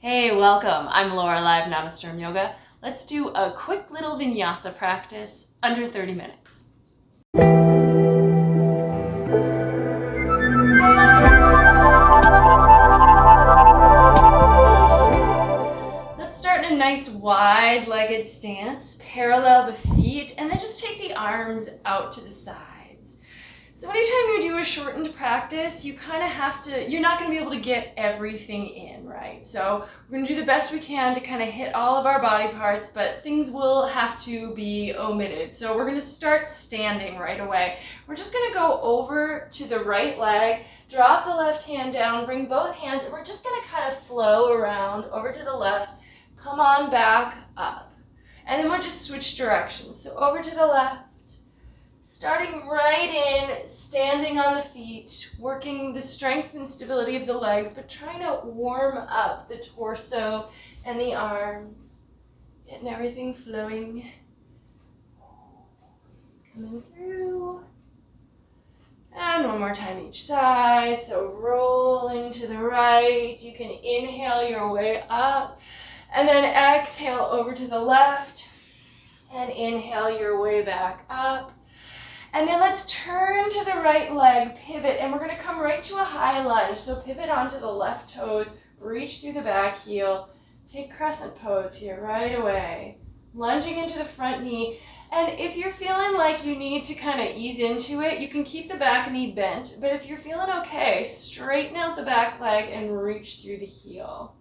Hey, welcome. I'm Laura, live Namasturm Yoga. Let's do a quick little vinyasa practice under 30 minutes. Let's start in a nice wide-legged stance. Parallel the feet and then just take the arms out to the sides. So anytime you do a shortened practice, you kind of have to, you're not going to be able to get everything in, right? So we're going to do the best we can to kind of hit all of our body parts, but things will have to be omitted. So we're going to start standing right away. We're just going to go over to the right leg, drop the left hand down, bring both hands, and we're just going to kind of flow around over to the left, come on back up. And then we'll just switch directions. So over to the left, starting right in, standing on the feet, working the strength and stability of the legs, but trying to warm up the torso and the arms, getting everything flowing. Coming through. And one more time each side. So rolling to the right. You can inhale your way up, and then exhale over to the left, and inhale your way back up. And then let's turn to the right leg, pivot, and we're going to come right to a high lunge. So pivot onto the left toes, reach through the back heel, take crescent pose here right away. Lunging into the front knee. And if you're feeling like you need to kind of ease into it, you can keep the back knee bent. But if you're feeling okay, straighten out the back leg and reach through the heel.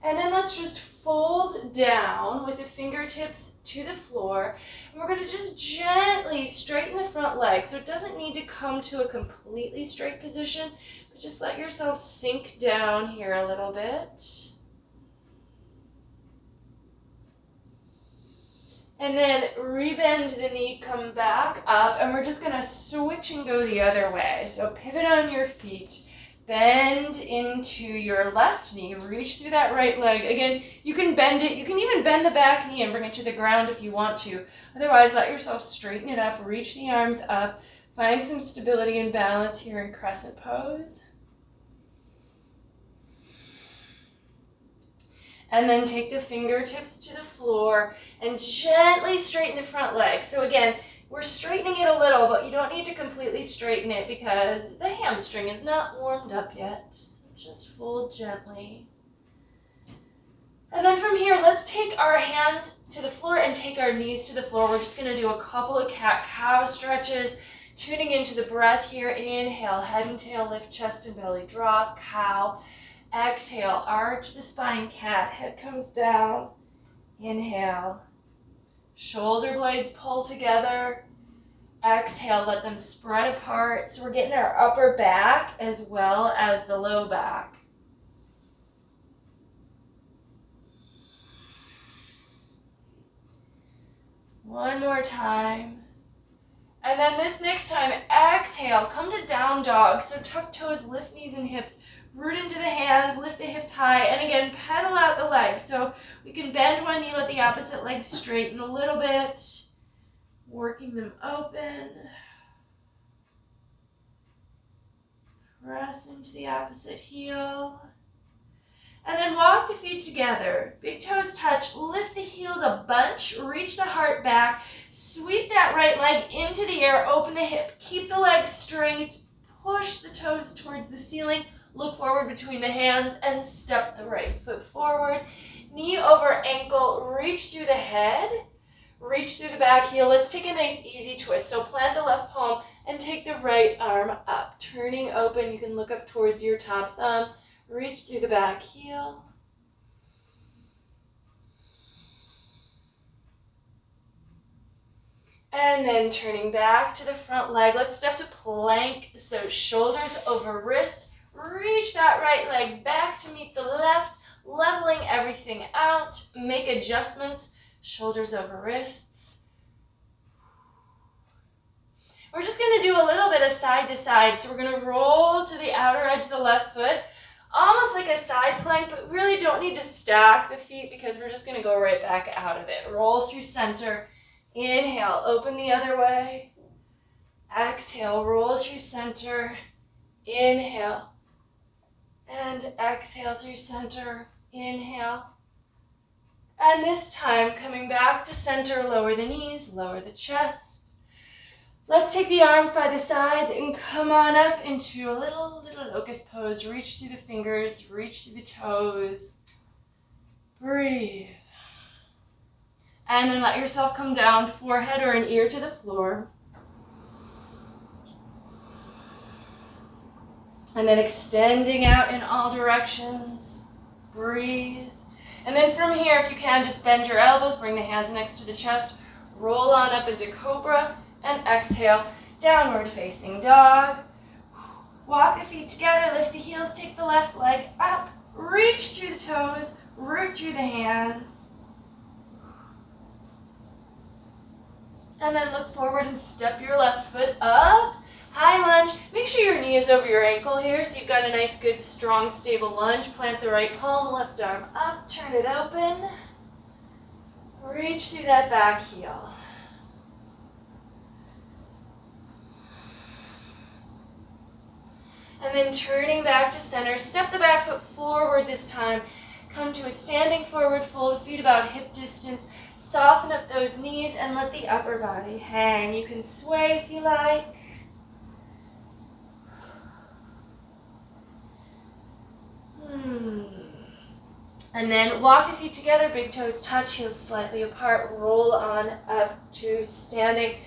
And then let's just fold down with the fingertips to the floor. And we're going to just gently straighten the front leg. So it doesn't need to come to a completely straight position, but just let yourself sink down here a little bit. And then rebend the knee, come back up, and we're just going to switch and go the other way. So pivot on your feet. Bend into your left knee, reach through that right leg. Again, you can bend it. You can even bend the back knee and bring it to the ground if you want to. Otherwise, let yourself straighten it up, reach the arms up, find some stability and balance here in crescent pose. And then take the fingertips to the floor and gently straighten the front leg. So again, we're straightening it a little, but you don't need to completely straighten it because the hamstring is not warmed up yet. So just fold gently. And then from here, let's take our hands to the floor and take our knees to the floor. We're just going to do a couple of cat-cow stretches, tuning into the breath here. Inhale, head and tail, lift chest and belly, drop, cow. Exhale, arch the spine, cat, head comes down. Inhale. Shoulder blades pull together. Exhale, let them spread apart. So we're getting our upper back as well as the low back. One more time. And then this next time, exhale, come to down dog. So tuck toes, lift knees and hips. Root into the hands, lift the hips high, and again, pedal out the legs. So we can bend one knee, let the opposite leg straighten a little bit, working them open. Press into the opposite heel. And then walk the feet together. Big toes touch, lift the heels a bunch, reach the heart back, sweep that right leg into the air, open the hip, keep the legs straight, push the toes towards the ceiling. Look forward between the hands and step the right foot forward. Knee over ankle, reach through the head, reach through the back heel. Let's take a nice easy twist. So plant the left palm and take the right arm up. Turning open, you can look up towards your top thumb. Reach through the back heel. And then turning back to the front leg. Let's step to plank. So shoulders over wrists. Reach that right leg back to meet the left, leveling everything out. Make adjustments, shoulders over wrists. We're just going to do a little bit of side to side. So we're going to roll to the outer edge of the left foot, almost like a side plank, but really don't need to stack the feet because we're just going to go right back out of it. Roll through center. Inhale, open the other way. Exhale, roll through center. Inhale. And exhale through center. Inhale. And this time, coming back to center, lower the knees, lower the chest. Let's take the arms by the sides and come on up into a little locust pose. Reach through the fingers, reach through the toes. Breathe. And then let yourself come down, forehead or an ear to the floor. And then extending out in all directions. Breathe. And then from here, if you can, just bend your elbows, bring the hands next to the chest, roll on up into cobra, and exhale, downward facing dog. Walk the feet together, lift the heels, take the left leg up, reach through the toes, root through the hands. And then look forward and step your left foot up. High lunge. Make sure your knee is over your ankle here so you've got a nice, good, strong, stable lunge. Plant the right palm, left arm up, turn it open. Reach through that back heel. And then turning back to center, step the back foot forward this time. Come to a standing forward fold, feet about hip distance. Soften up those knees and let the upper body hang. You can sway if you like. And then walk the feet together, big toes touch, heels slightly apart, roll on up to standing.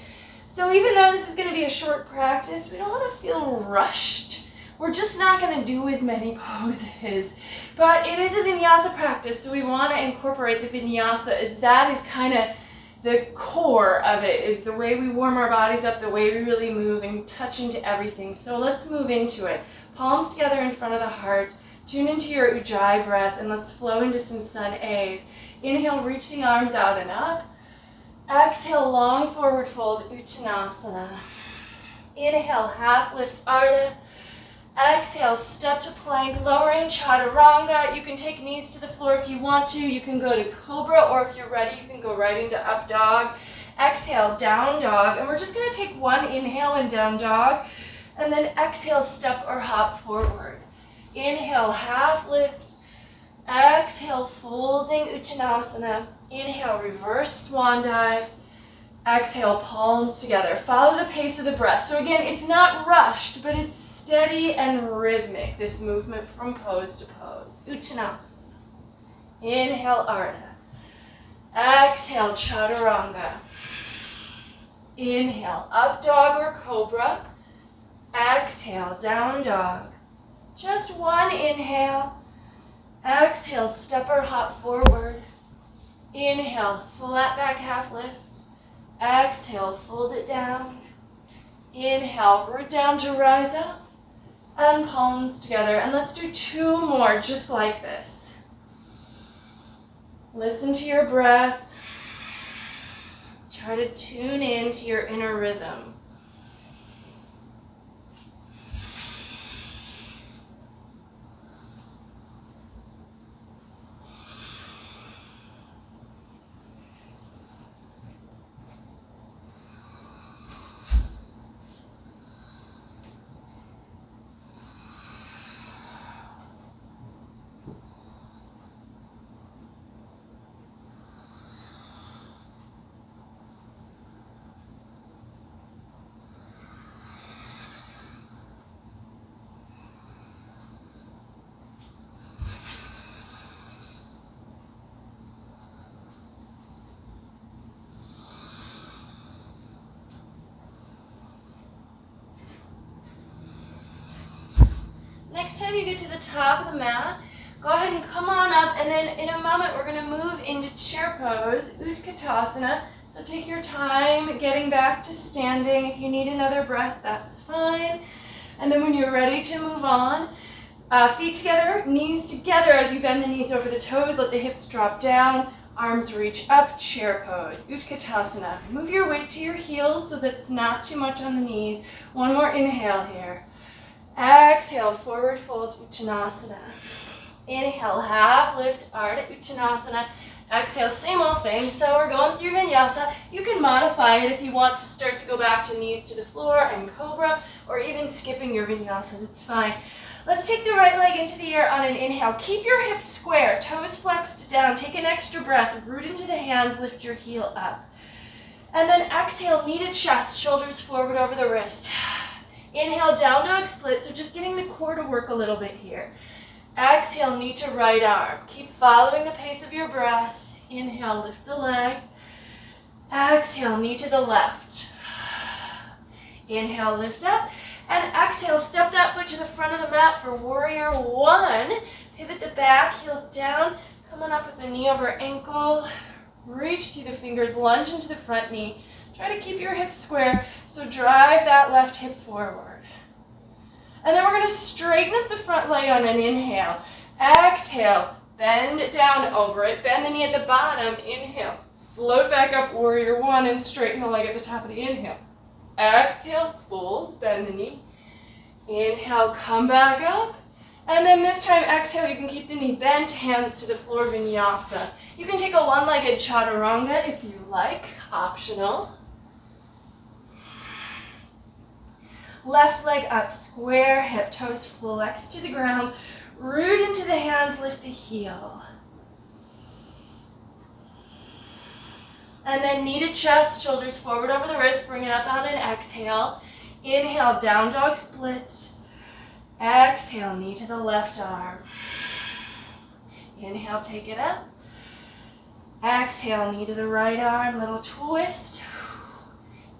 So even though this is going to be a short practice, we don't want to feel rushed. We're just not going to do as many poses. But it is a vinyasa practice, so we want to incorporate the vinyasa, as that is kind of the core of it, is the way we warm our bodies up, the way we really move and touch into everything. So let's move into it. Palms together in front of the heart. Tune into your Ujjayi breath and let's flow into some sun A's. Inhale, reach the arms out and up. Exhale, long forward fold, Uttanasana. Inhale, half lift, Ardha. Exhale, step to plank, lowering Chaturanga. You can take knees to the floor if you want to. You can go to Cobra, or if you're ready, you can go right into Up Dog. Exhale, Down Dog. And we're just going to take one inhale in Down Dog. And then exhale, step or hop forward. Inhale, half lift. Exhale, folding Uttanasana. Inhale, reverse swan dive. Exhale, palms together. Follow the pace of the breath. So again, it's not rushed, but it's steady and rhythmic, this movement from pose to pose. Uttanasana. Inhale, Ardha. Exhale, Chaturanga. Inhale, Up Dog or Cobra. Exhale, Down Dog. Just one inhale. Exhale, step or hop forward. Inhale, flat back half lift. Exhale, fold it down. Inhale, root down to rise up. And palms together. And let's do two more just like this. Listen to your breath. Try to tune into your inner rhythm. Next time you get to the top of the mat, go ahead and come on up, and then in a moment we're going to move into chair pose, Utkatasana. So take your time getting back to standing. If you need another breath, that's fine. And then when you're ready to move on, feet together, knees together as you bend the knees over the toes, let the hips drop down, arms reach up, chair pose, Utkatasana. Move your weight to your heels so that it's not too much on the knees. One more inhale here. Exhale, forward fold, Uttanasana. Inhale, half lift, Ardha Uttanasana. Exhale, same old thing. So we're going through vinyasa. You can modify it if you want to start to go back to knees to the floor and cobra, or even skipping your vinyasas, it's fine. Let's take the right leg into the air on an inhale. Keep your hips square, toes flexed down. Take an extra breath, root into the hands, lift your heel up. And then exhale, knee to chest, shoulders forward over the wrist. Inhale, down dog split, so just getting the core to work a little bit here. Exhale, knee to right arm. Keep following the pace of your breath. Inhale, lift the leg. Exhale, knee to the left. Inhale, lift up. And exhale, step that foot to the front of the mat for warrior one. Pivot the back, heel down. Come on up with the knee over ankle. Reach through the fingers, lunge into the front knee. Try to keep your hips square, so drive that left hip forward. And then we're going to straighten up the front leg on an inhale. Exhale, bend down over it. Bend the knee at the bottom. Inhale, float back up, warrior one, and straighten the leg at the top of the inhale. Exhale, fold, bend the knee. Inhale, come back up. And then this time, exhale, you can keep the knee bent, hands to the floor, vinyasa. You can take a one-legged chaturanga if you like, optional. Left leg up, square hip, toes flex to the ground. Root into the hands, lift the heel. And then knee to chest, shoulders forward over the wrist, bring it up on an exhale. Inhale, down dog split. Exhale, knee to the left arm. Inhale, take it up. Exhale, knee to the right arm, little twist.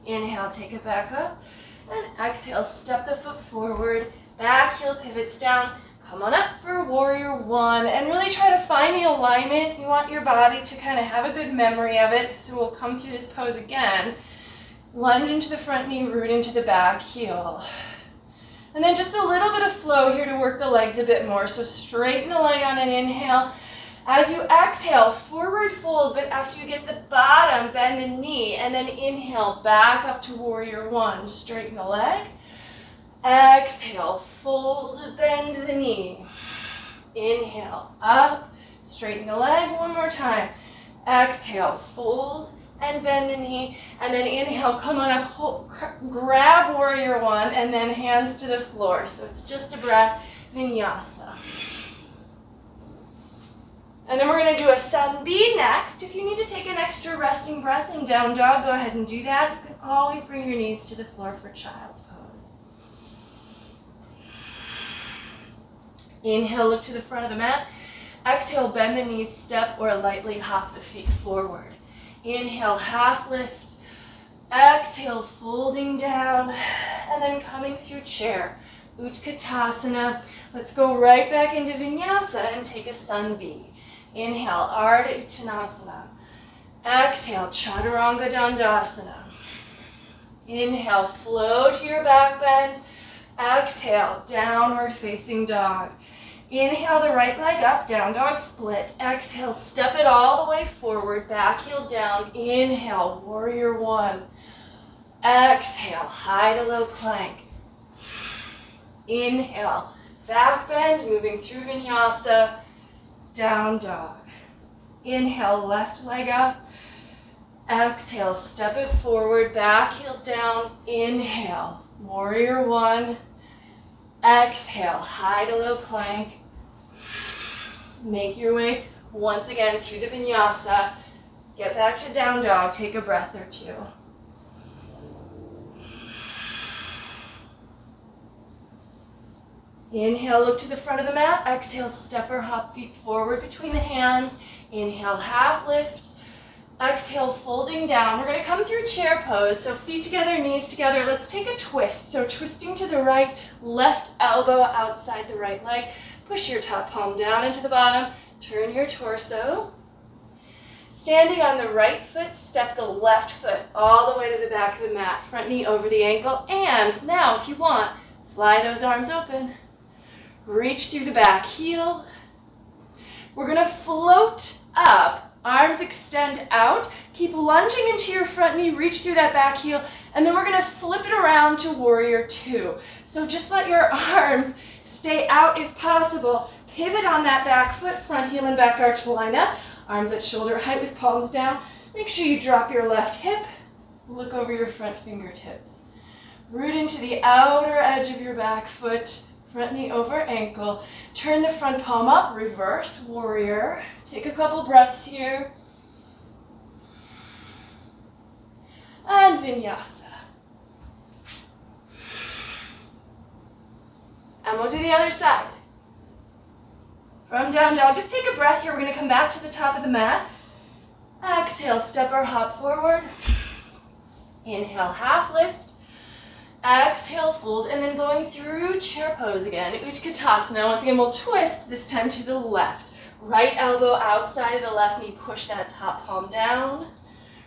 Inhale, take it back up. And exhale, step the foot forward, back heel pivots down. Come on up for warrior one and really try to find the alignment. You want your body to kind of have a good memory of it. So we'll come through this pose again. Lunge into the front knee, root into the back heel. And then just a little bit of flow here to work the legs a bit more. So straighten the leg on an inhale. As you exhale, forward fold, but after you get the bottom, bend the knee, and then inhale, back up to warrior one. Straighten the leg. Exhale, fold, bend the knee. Inhale, up, straighten the leg, one more time. Exhale, fold, and bend the knee, and then inhale, come on up, hold, grab warrior one, and then hands to the floor. So it's just a breath, vinyasa. And then we're going to do a sun B next. If you need to take an extra resting breath in down dog, go ahead and do that. You can always bring your knees to the floor for child's pose. Inhale, look to the front of the mat. Exhale, bend the knees, step or lightly hop the feet forward. Inhale, half lift. Exhale, folding down, and then coming through chair. Utkatasana. Let's go right back into vinyasa and take a sun B. Inhale, Ardha Uttanasana. Exhale, Chaturanga Dandasana. Inhale, flow to your back bend. Exhale, downward facing dog. Inhale the right leg up, down dog split. Exhale, step it all the way forward, back heel down. Inhale, warrior one. Exhale, high to low plank. Inhale, back bend, moving through vinyasa. Down dog. Inhale, left leg up. Exhale, step it forward, back heel down. Inhale, warrior one. Exhale, high to low plank. Make your way once again through the vinyasa. Get back to down dog, take a breath or two. Inhale, look to the front of the mat. Exhale, step or hop feet forward between the hands. Inhale, half lift. Exhale, folding down. We're going to come through chair pose. So feet together, knees together. Let's take a twist. So twisting to the right, left elbow outside the right leg. Push your top palm down into the bottom. Turn your torso. Standing on the right foot, step the left foot all the way to the back of the mat. Front knee over the ankle. And now, if you want, fly those arms open. Reach through the back heel. We're going to float up. Arms extend out. Keep lunging into your front knee. Reach through that back heel. And then we're going to flip it around to warrior two. So just let your arms stay out if possible. Pivot on that back foot. Front heel and back arch line up. Arms at shoulder height with palms down. Make sure you drop your left hip. Look over your front fingertips. Root into the outer edge of your back foot. Front knee over ankle. Turn the front palm up. Reverse warrior. Take a couple breaths here. And vinyasa. And we'll do the other side. From down dog, just take a breath here. We're going to come back to the top of the mat. Exhale, step or hop forward. Inhale, half lift. Exhale, fold, and then going through chair pose again. Utkatasana. Once again, we'll twist, this time to the left. Right elbow outside of the left knee. Push that top palm down.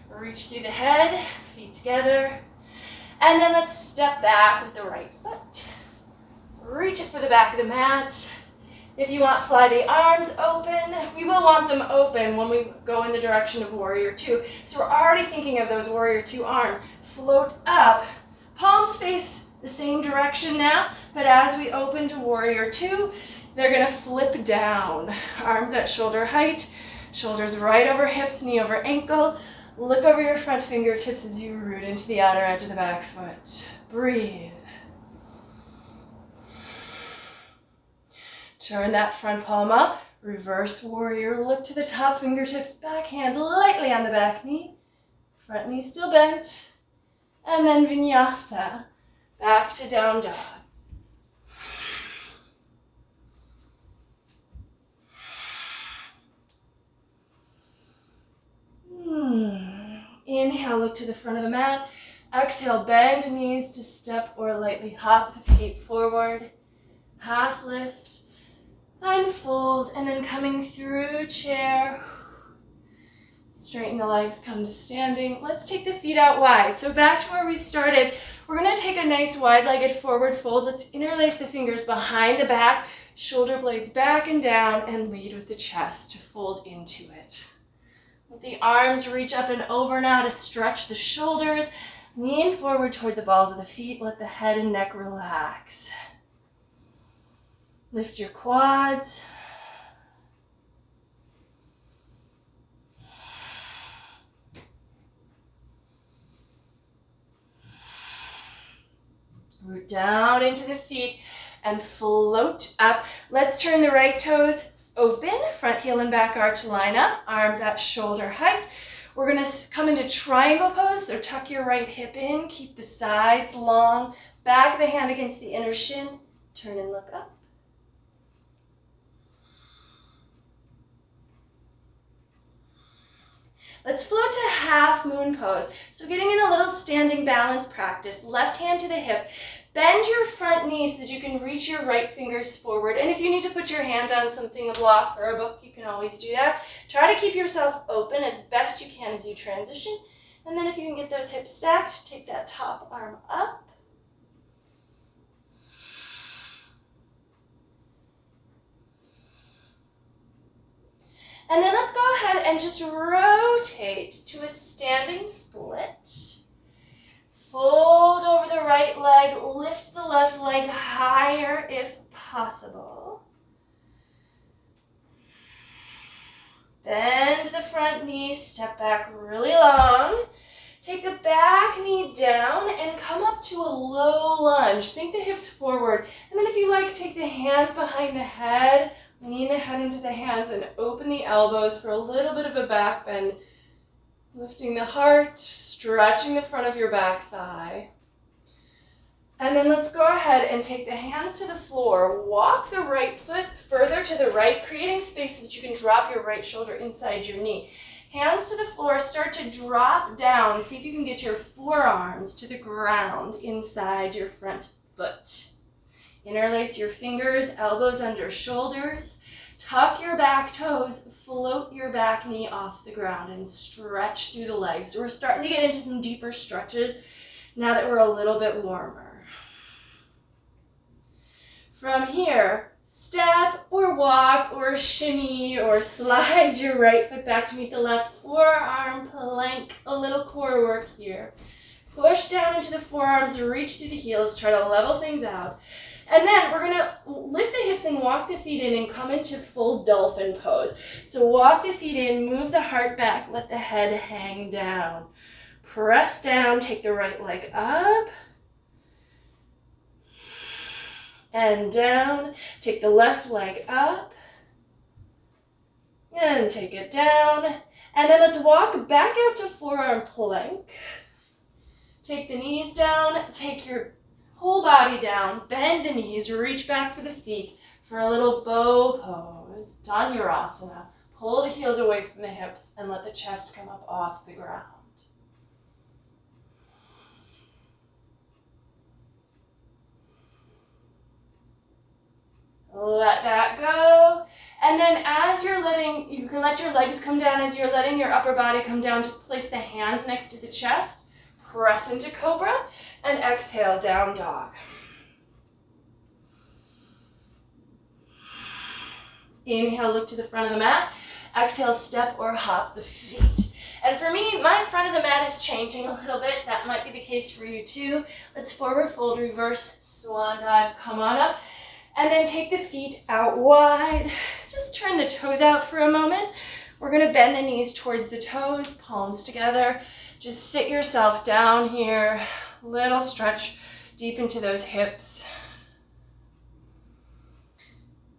Reach through the head, feet together. And then let's step back with the right foot. Reach it for the back of the mat. If you want, fly the arms open. We will want them open when we go in the direction of warrior two. So we're already thinking of those warrior two arms. Float up. Palms face the same direction now, but as we open to warrior two, they're gonna flip down. Arms at shoulder height, shoulders right over hips, knee over ankle. Look over your front fingertips as you root into the outer edge of the back foot. Breathe. Turn that front palm up, reverse warrior, look to the top fingertips, back hand lightly on the back knee, front knee still bent, and then vinyasa, back to down dog. Inhale, look to the front of the mat, exhale, bend knees to step or lightly hop the feet forward, half lift, and fold, and then coming through chair, straighten the legs, come to standing. Let's take the feet out wide. So back to where we started, we're gonna take a nice wide-legged forward fold. Let's interlace the fingers behind the back, shoulder blades back and down, and lead with the chest to fold into it. Let the arms reach up and over now to stretch the shoulders. Lean forward toward the balls of the feet. Let the head and neck relax. Lift your quads. Root down into the feet and float up. Let's turn the right toes open. Front heel and back arch line up. Arms at shoulder height. We're going to come into triangle pose. So tuck your right hip in. Keep the sides long. Back of the hand against the inner shin. Turn and look up. Let's float to half moon pose. So getting in a little standing balance practice. Left hand to the hip. Bend your front knee so that you can reach your right fingers forward. And if you need to put your hand on something, a block or a book, you can always do that. Try to keep yourself open as best you can as you transition. And then if you can get those hips stacked, take that top arm up. And then let's go ahead and just rotate to a standing split. Fold over the right leg, lift the left leg higher if possible. Bend the front knee, step back really long. Take the back knee down and come up to a low lunge. Sink the hips forward. And then if you like, take the hands behind the head. Lean the head into the hands and open the elbows for a little bit of a back bend. Lifting the heart, stretching the front of your back thigh. And then let's go ahead and take the hands to the floor. Walk the right foot further to the right, creating space so that you can drop your right shoulder inside your knee. Hands to the floor, start to drop down. See if you can get your forearms to the ground inside your front foot. Interlace your fingers, elbows under shoulders. Tuck your back toes, float your back knee off the ground and stretch through the legs. So we're starting to get into some deeper stretches now that we're a little bit warmer. From here, step or walk or shimmy or slide your right foot back to meet the left. Forearm plank, a little core work here. Push down into the forearms, reach through the heels, try to level things out. And then we're gonna lift the hips and walk the feet in and come into full dolphin pose. So walk the feet in, move the heart back, let the head hang down. Press down, take the right leg up and down. Take the left leg up and take it down. And then let's walk back out to forearm plank. Take the knees down, take your whole body down, bend the knees, reach back for the feet for a little bow pose, Dhanurasana. Pull the heels away from the hips and let the chest come up off the ground. Let that go. And then as you're letting, you can let your legs come down as you're letting your upper body come down. Just place the hands next to the chest. Press into cobra and exhale, down dog. Inhale, look to the front of the mat. Exhale, step or hop the feet. And for me, my front of the mat is changing a little bit. That might be the case for you too. Let's forward fold, reverse swan dive. Come on up. And then take the feet out wide. Just turn the toes out for a moment. We're gonna bend the knees towards the toes, palms together. Just sit yourself down here. Little stretch deep into those hips.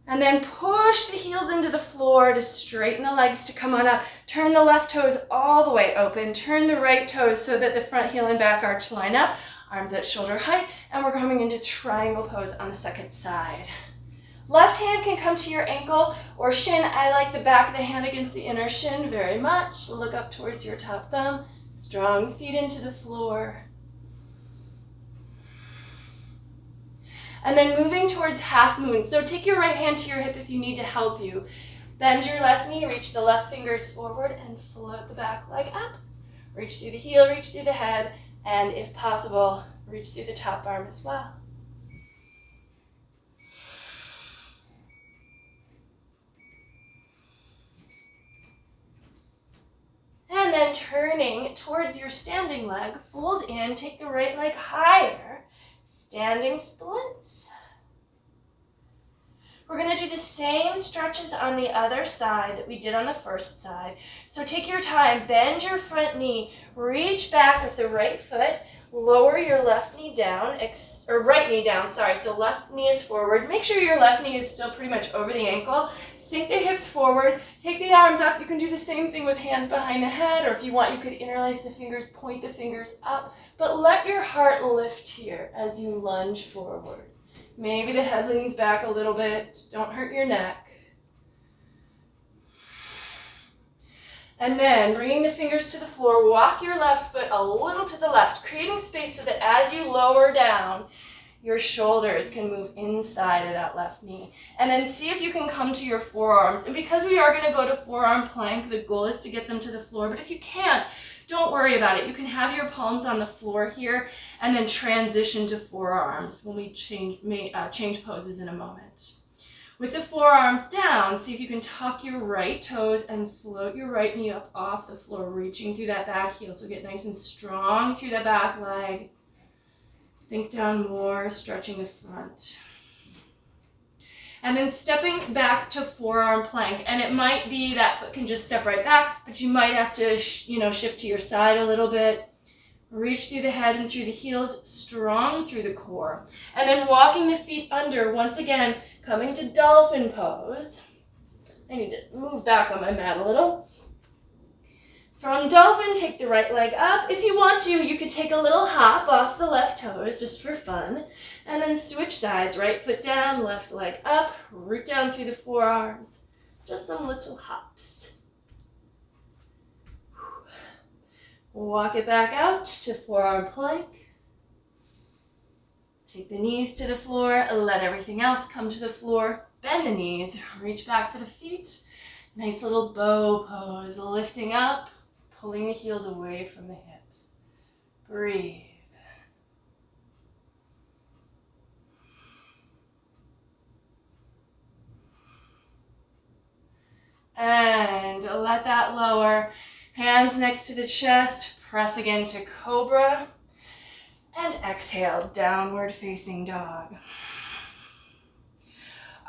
And then push the heels into the floor to straighten the legs to come on up. Turn the left toes all the way open. Turn the right toes so that the front heel and back arch line up. Arms at shoulder height, and we're coming into triangle pose on the second side. Left hand can come to your ankle or shin. I like the back of the hand against the inner shin very much. Look up towards your top thumb. Strong feet into the floor. And then moving towards half moon. So take your right hand to your hip if you need to help you. Bend your left knee, reach the left fingers forward and float the back leg up. Reach through the heel, reach through the head. And if possible, reach through the top arm as well. And then turning towards your standing leg, fold in, take the right leg higher, standing splits. We're going to do the same stretches on the other side that we did on the first side. So take your time, bend your front knee, reach back with the right foot, lower your left knee down, or right knee down, sorry. So left knee is forward. Make sure your left knee is still pretty much over the ankle. Sink the hips forward, take the arms up. You can do the same thing with hands behind the head, or if you want, you could interlace the fingers, point the fingers up, but let your heart lift here as you lunge forward. Maybe the head leans back a little bit. Don't hurt your neck. And then bringing the fingers to the floor, walk your left foot a little to the left, creating space so that as you lower down, your shoulders can move inside of that left knee. And then see if you can come to your forearms. And because we are going to go to forearm plank, the goal is to get them to the floor. But if you can't, don't worry about it. You can have your palms on the floor here and then transition to forearms when we change poses in a moment. With the forearms down, see if you can tuck your right toes and float your right knee up off the floor, reaching through that back heel. So get nice and strong through the back leg. Sink down more, stretching the front. And then stepping back to forearm plank. And it might be that foot can just step right back, but you might have to, shift to your side a little bit. Reach through the head and through the heels, strong through the core. And then walking the feet under, once again, coming to dolphin pose. I need to move back on my mat a little. From dolphin, take the right leg up. If you want to, you could take a little hop off the left toes just for fun. And then switch sides, right foot down, left leg up, root down through the forearms. Just some little hops. Walk it back out to forearm plank. Take the knees to the floor, let everything else come to the floor. Bend the knees, reach back for the feet. Nice little bow pose, lifting up, pulling the heels away from the hips. Breathe. And let that lower. Hands next to the chest, press again to cobra. And exhale, downward facing dog.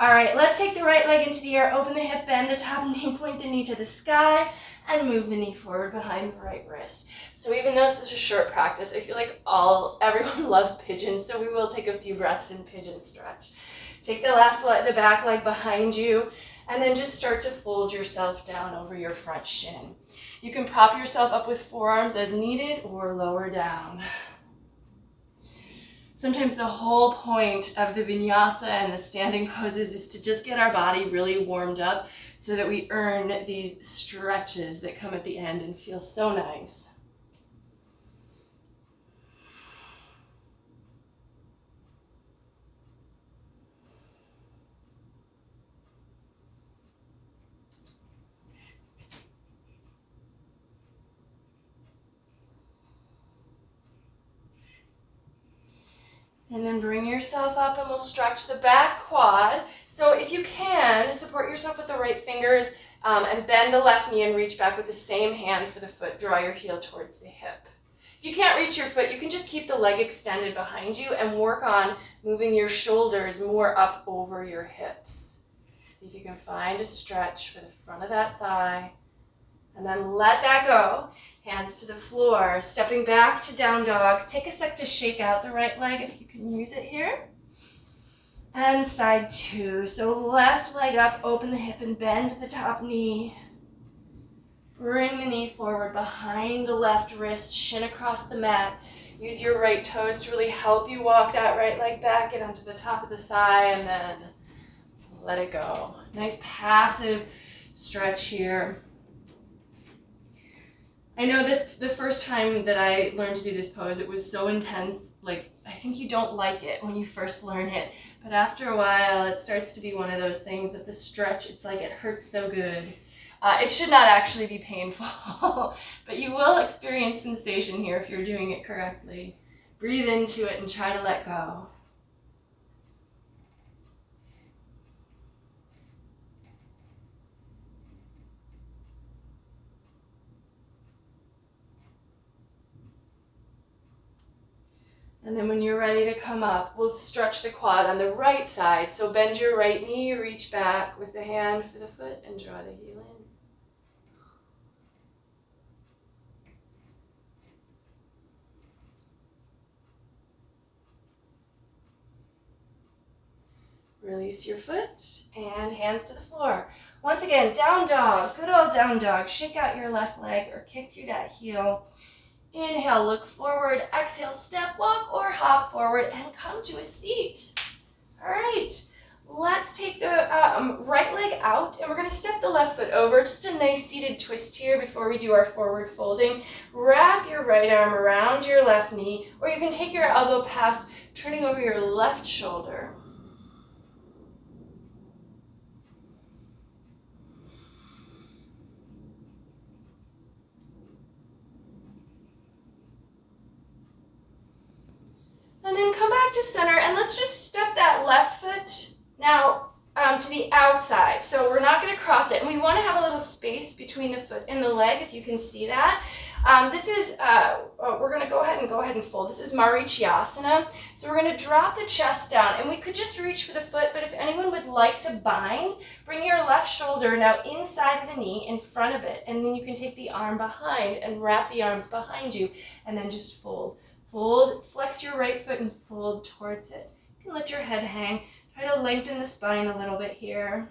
All right, let's take the right leg into the air, open the hip, bend the top knee, point the knee to the sky, and move the knee forward behind the right wrist. So even though this is a short practice, I feel like everyone loves pigeons, so we will take a few breaths in pigeon stretch. Take the the back leg behind you, and then just start to fold yourself down over your front shin. You can prop yourself up with forearms as needed or lower down. Sometimes the whole point of the vinyasa and the standing poses is to just get our body really warmed up so that we earn these stretches that come at the end and feel so nice. And then bring yourself up and we'll stretch the back quad. So if you can, support yourself with the right fingers and bend the left knee and reach back with the same hand for the foot. Draw your heel towards the hip. If you can't reach your foot, you can just keep the leg extended behind you and work on moving your shoulders more up over your hips. See if you can find a stretch for the front of that thigh. And then let that go. Hands to the floor, stepping back to down dog. Take a sec to shake out the right leg if you can use it here. And side two. So left leg up, open the hip and bend the top knee. Bring the knee forward behind the left wrist, shin across the mat. Use your right toes to really help you walk that right leg back and onto the top of the thigh and then let it go. Nice passive stretch here. I know the first time that I learned to do this pose, it was so intense, like I think you don't like it when you first learn it, but after a while it starts to be one of those things that the stretch, it's like it hurts so good. It should not actually be painful, but you will experience sensation here if you're doing it correctly. Breathe into it and try to let go. And then when you're ready to come up, we'll stretch the quad on the right side. So bend your right knee, reach back with the hand for the foot and draw the heel in. Release your foot and hands to the floor. Once again, down dog, good old down dog. Shake out your left leg or kick through that heel. Inhale, look forward. Exhale, step, walk, or hop forward and come to a seat. All right, let's take the right leg out and we're going to step the left foot over. Just a nice seated twist here before we do our forward folding. Wrap your right arm around your left knee, or you can take your elbow past, turning over your left shoulder. And then come back to center and let's just step that left foot now to the outside. So we're not going to cross it. And we want to have a little space between the foot and the leg, if you can see that. This is, we're going to go ahead and fold. This is Marichyasana. So we're going to drop the chest down and we could just reach for the foot, but if anyone would like to bind, bring your left shoulder now inside of the knee in front of it. And then you can take the arm behind and wrap the arms behind you and then just fold. Fold, flex your right foot and fold towards it. You can let your head hang. Try to lengthen the spine a little bit here.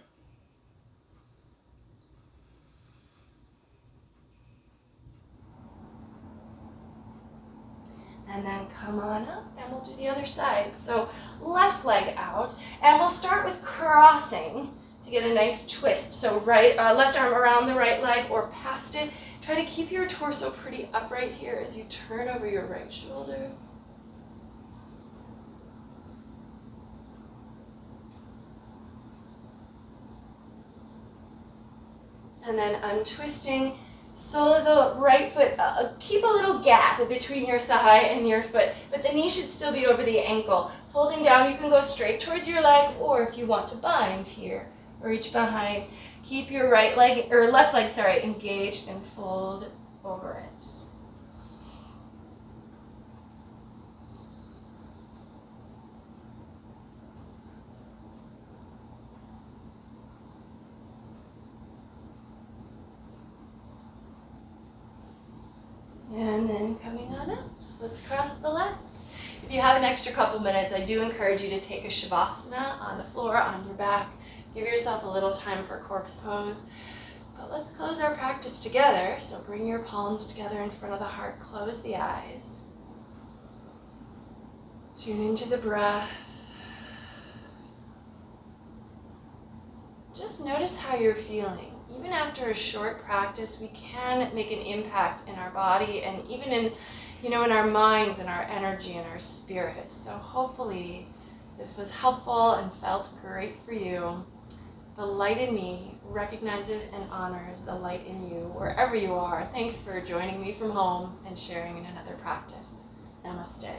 And then come on up and we'll do the other side. So left leg out and we'll start with crossing to get a nice twist. So left arm around the right leg or past it. Try to keep your torso pretty upright here as you turn over your right shoulder. And then untwisting, sole of the right foot, keep a little gap between your thigh and your foot, but the knee should still be over the ankle. Folding down, you can go straight towards your leg, or if you want to bind here, reach behind. Keep your left leg, engaged and fold over it. And then coming on out. Let's cross the legs. If you have an extra couple minutes, I do encourage you to take a Shavasana on the floor, on your back. Give yourself a little time for corpse pose. But let's close our practice together. So bring your palms together in front of the heart. Close the eyes. Tune into the breath. Just notice how you're feeling. Even after a short practice, we can make an impact in our body and even in, in our minds and our energy and our spirit. So hopefully this was helpful and felt great for you. The light in me recognizes and honors the light in you wherever you are. Thanks for joining me from home and sharing in another practice. Namaste.